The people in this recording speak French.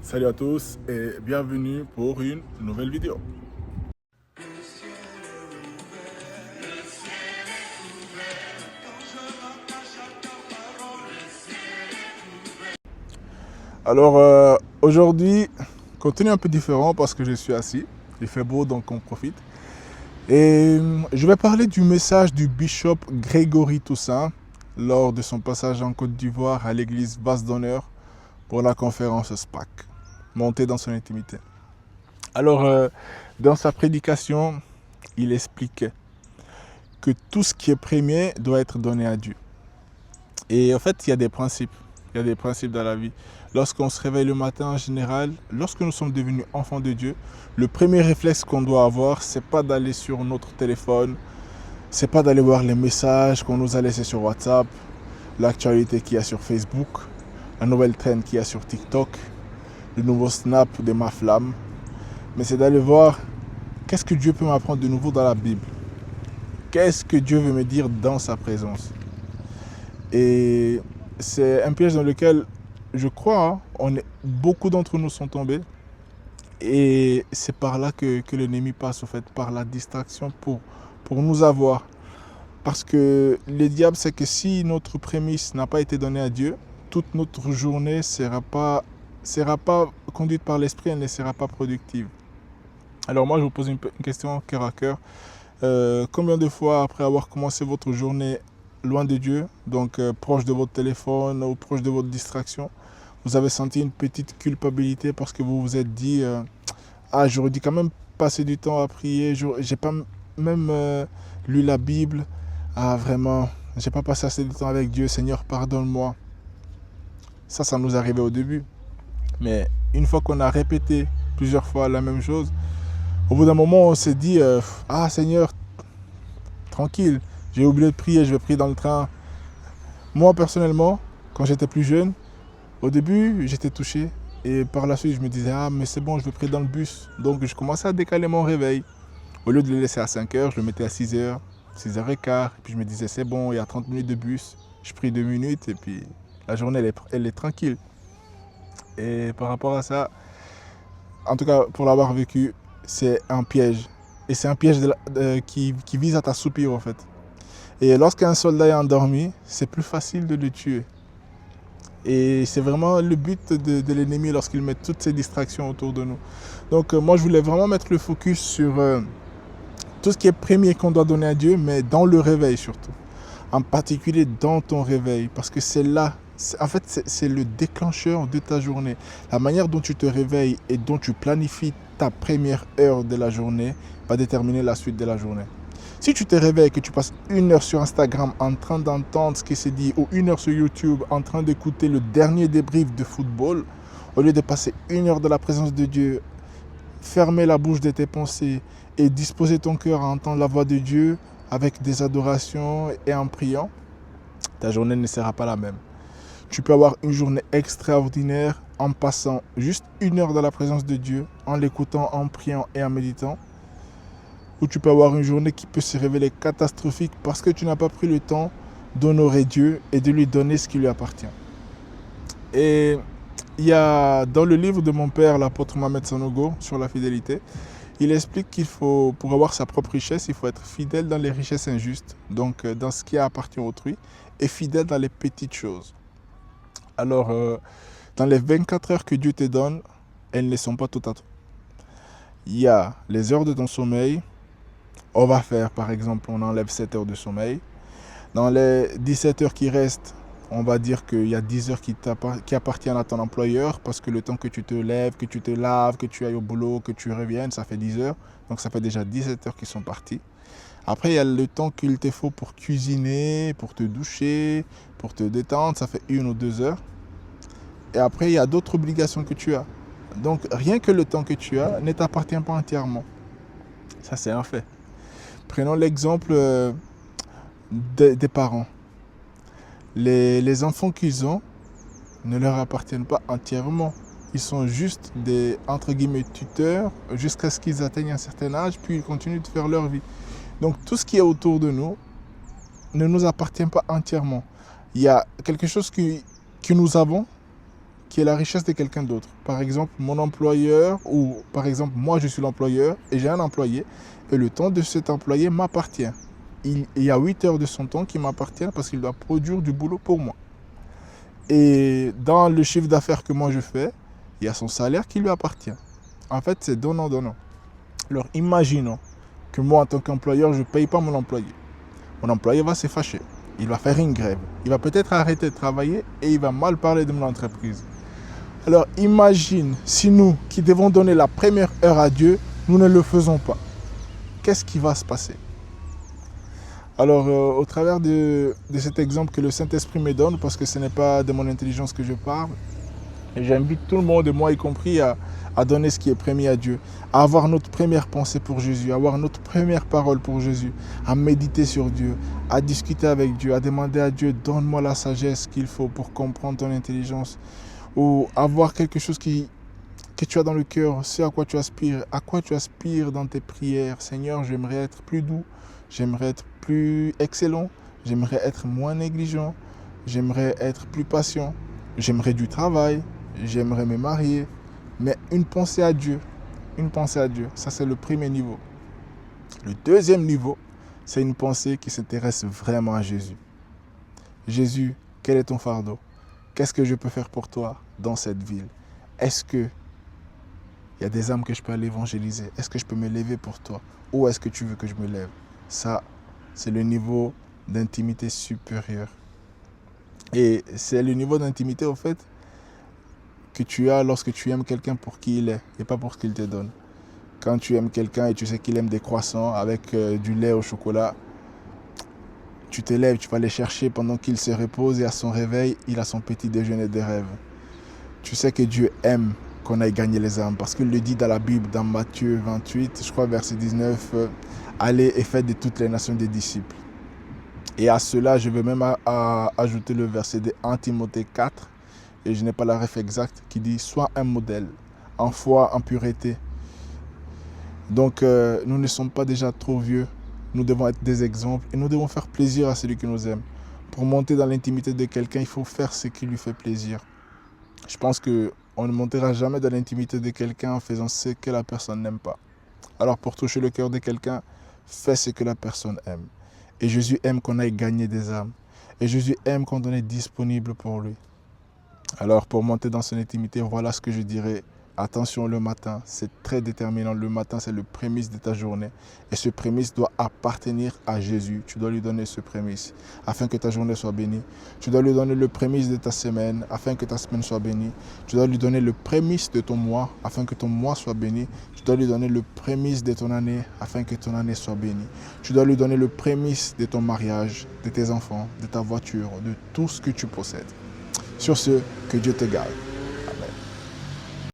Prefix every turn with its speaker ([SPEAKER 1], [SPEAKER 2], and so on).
[SPEAKER 1] Salut à tous et bienvenue pour une nouvelle vidéo. Alors aujourd'hui, contenu un peu différent parce que je suis assis. Il fait beau donc on profite. Et je vais parler du message du bishop Grégory Toussaint lors de son passage en Côte d'Ivoire à l'église Basse d'Honneur pour la conférence SPAC, montée dans son intimité. Alors, dans sa prédication, il expliquait que tout ce qui est premier doit être donné à Dieu. Et en fait, il y a des principes. Il y a des principes dans la vie. Lorsqu'on se réveille le matin, en général, lorsque nous sommes devenus enfants de Dieu, le premier réflexe qu'on doit avoir, c'est pas d'aller sur notre téléphone, c'est pas d'aller voir les messages qu'on nous a laissés sur WhatsApp, l'actualité qu'il y a sur Facebook, la nouvelle trend qu'il y a sur TikTok, le nouveau snap de ma flamme, mais c'est d'aller voir qu'est-ce que Dieu peut m'apprendre de nouveau dans la Bible. Qu'est-ce que Dieu veut me dire dans sa présence. Et c'est un piège dans lequel je crois, beaucoup d'entre nous sont tombés. Et c'est par là que l'ennemi passe, en fait, par la distraction pour nous avoir. Parce que le diable, c'est que si notre prémisse n'a pas été donnée à Dieu, toute notre journée ne sera pas conduite par l'esprit, elle ne sera pas productive. Alors moi, je vous pose une question cœur à cœur. Combien de fois, après avoir commencé votre journée loin de Dieu, donc proche de votre téléphone ou proche de votre distraction, vous avez senti une petite culpabilité parce que vous vous êtes dit ah, j'aurais dû quand même passer du temps à prier, j'ai pas même lu la Bible, ah vraiment, j'ai pas passé assez de temps avec Dieu, Seigneur pardonne-moi. Ça nous arrivait au début, mais une fois qu'on a répété plusieurs fois la même chose, au bout d'un moment on s'est dit ah Seigneur, tranquille, j'ai oublié de prier, je vais prier dans le train. Moi personnellement, quand j'étais plus jeune, au début j'étais touché et par la suite je me disais ah mais c'est bon, je vais prier dans le bus. Donc je commençais à décaler mon réveil. Au lieu de le laisser à 5 heures, je le mettais à 6 heures, 6h15. Et puis je me disais c'est bon, il y a 30 minutes de bus, je prie 2 minutes et puis la journée elle est tranquille. Et par rapport à ça, en tout cas pour l'avoir vécu, c'est un piège. Et c'est un piège qui vise à t'assoupir en fait. Et lorsqu'un soldat est endormi, c'est plus facile de le tuer. Et c'est vraiment le but de l'ennemi lorsqu'il met toutes ces distractions autour de nous. Donc moi je voulais vraiment mettre le focus sur tout ce qui est premier qu'on doit donner à Dieu, mais dans le réveil surtout. En particulier dans ton réveil, parce que c'est là, en fait c'est le déclencheur de ta journée. La manière dont tu te réveilles et dont tu planifies ta première heure de la journée va déterminer la suite de la journée. Si tu te réveilles et que tu passes 1 heure sur Instagram en train d'entendre ce qui s'est dit, ou 1 heure sur YouTube en train d'écouter le dernier débrief de football, au lieu de passer 1 heure dans la présence de Dieu, fermer la bouche de tes pensées et disposer ton cœur à entendre la voix de Dieu avec des adorations et en priant, ta journée ne sera pas la même. Tu peux avoir une journée extraordinaire en passant juste 1 heure dans la présence de Dieu, en l'écoutant, en priant et en méditant. Ou tu peux avoir une journée qui peut se révéler catastrophique parce que tu n'as pas pris le temps d'honorer Dieu et de lui donner ce qui lui appartient. Et il y a dans le livre de mon père, l'apôtre Mohamed Sanogo, sur la fidélité, il explique qu'il faut, pour avoir sa propre richesse, il faut être fidèle dans les richesses injustes, donc dans ce qui appartient à autrui, et fidèle dans les petites choses. Alors, dans les 24 heures que Dieu te donne, elles ne sont pas toutes à toi. Il y a les heures de ton sommeil. On va faire, par exemple, on enlève 7 heures de sommeil. Dans les 17 heures qui restent, on va dire qu'il y a 10 heures qui appartiennent à ton employeur parce que le temps que tu te lèves, que tu te laves, que tu ailles au boulot, que tu reviennes, ça fait 10 heures. Donc ça fait déjà 17 heures qui sont parties. Après, il y a le temps qu'il te faut pour cuisiner, pour te doucher, pour te détendre. Ça fait 1 ou 2 heures. Et après, il y a d'autres obligations que tu as. Donc rien que le temps que tu as ne t'appartient pas entièrement. Ça, c'est un fait. Prenons l'exemple des parents. Les enfants qu'ils ont ne leur appartiennent pas entièrement. Ils sont juste des, entre guillemets, tuteurs jusqu'à ce qu'ils atteignent un certain âge, puis ils continuent de faire leur vie. Donc tout ce qui est autour de nous ne nous appartient pas entièrement. Il y a quelque chose que nous avons qui est la richesse de quelqu'un d'autre. Par exemple, mon employeur, ou par exemple, moi je suis l'employeur et j'ai un employé, et le temps de cet employé m'appartient. Il y a 8 heures de son temps qui m'appartiennent parce qu'il doit produire du boulot pour moi. Et dans le chiffre d'affaires que moi je fais, il y a son salaire qui lui appartient. En fait, c'est donnant-donnant. Alors, imaginons que moi, en tant qu'employeur, je ne paye pas mon employé. Mon employé va se fâcher. Il va faire une grève. Il va peut-être arrêter de travailler et il va mal parler de mon entreprise. Alors, imagine si nous, qui devons donner la première heure à Dieu, nous ne le faisons pas. Qu'est-ce qui va se passer? Alors, au travers de cet exemple que le Saint-Esprit me donne, parce que ce n'est pas de mon intelligence que je parle, j'invite tout le monde, et moi y compris, à donner ce qui est premier à Dieu, à avoir notre première pensée pour Jésus, à avoir notre première parole pour Jésus, à méditer sur Dieu, à discuter avec Dieu, à demander à Dieu, donne-moi la sagesse qu'il faut pour comprendre ton intelligence, ou avoir quelque chose que tu as dans le cœur, ce à quoi tu aspires dans tes prières. Seigneur, j'aimerais être plus doux, j'aimerais être plus excellent, j'aimerais être moins négligent, j'aimerais être plus patient, j'aimerais du travail, j'aimerais me marier. Mais une pensée à Dieu, ça c'est le premier niveau. Le deuxième niveau, c'est une pensée qui s'intéresse vraiment à Jésus. Jésus, quel est ton fardeau? Qu'est-ce que je peux faire pour toi dans cette ville? Est-ce que il y a des âmes que je peux aller évangéliser? Est-ce que je peux me lever pour toi? Ou est-ce que tu veux que je me lève? Ça, c'est le niveau d'intimité supérieur. Et c'est le niveau d'intimité, au fait, que tu as lorsque tu aimes quelqu'un pour qui il est et pas pour ce qu'il te donne. Quand tu aimes quelqu'un et tu sais qu'il aime des croissants avec du lait au chocolat, tu te lèves, tu vas les chercher pendant qu'il se repose et à son réveil, il a son petit déjeuner de rêve. Tu sais que Dieu aime qu'on aille gagner les âmes parce qu'il le dit dans la Bible, dans Matthieu 28, je crois verset 19, allez et faites de toutes les nations des disciples. Et à cela, je veux même ajouter le verset de 1 Timothée 4, et je n'ai pas la ref exacte, qui dit « Sois un modèle, en foi, en pureté ». Donc, nous ne sommes pas déjà trop vieux, nous devons être des exemples et nous devons faire plaisir à celui qui nous aime. Pour monter dans l'intimité de quelqu'un, il faut faire ce qui lui fait plaisir. Je pense qu'on ne montera jamais dans l'intimité de quelqu'un en faisant ce que la personne n'aime pas. Alors, pour toucher le cœur de quelqu'un, fais ce que la personne aime. Et Jésus aime qu'on aille gagner des âmes. Et Jésus aime qu'on est disponible pour lui. Alors, pour monter dans son intimité, voilà ce que je dirais. Attention, le matin, c'est très déterminant. Le matin, c'est le prémisse de ta journée. Et ce prémisse doit appartenir à Jésus. Tu dois lui donner ce prémisse afin que ta journée soit bénie. Tu dois lui donner le prémisse de ta semaine afin que ta semaine soit bénie. Tu dois lui donner le prémisse de ton mois afin que ton mois soit béni. Tu dois lui donner le prémisse de ton année afin que ton année soit bénie. Tu dois lui donner le prémisse de ton mariage, de tes enfants, de ta voiture, de tout ce que tu possèdes. Sur ce, que Dieu te garde.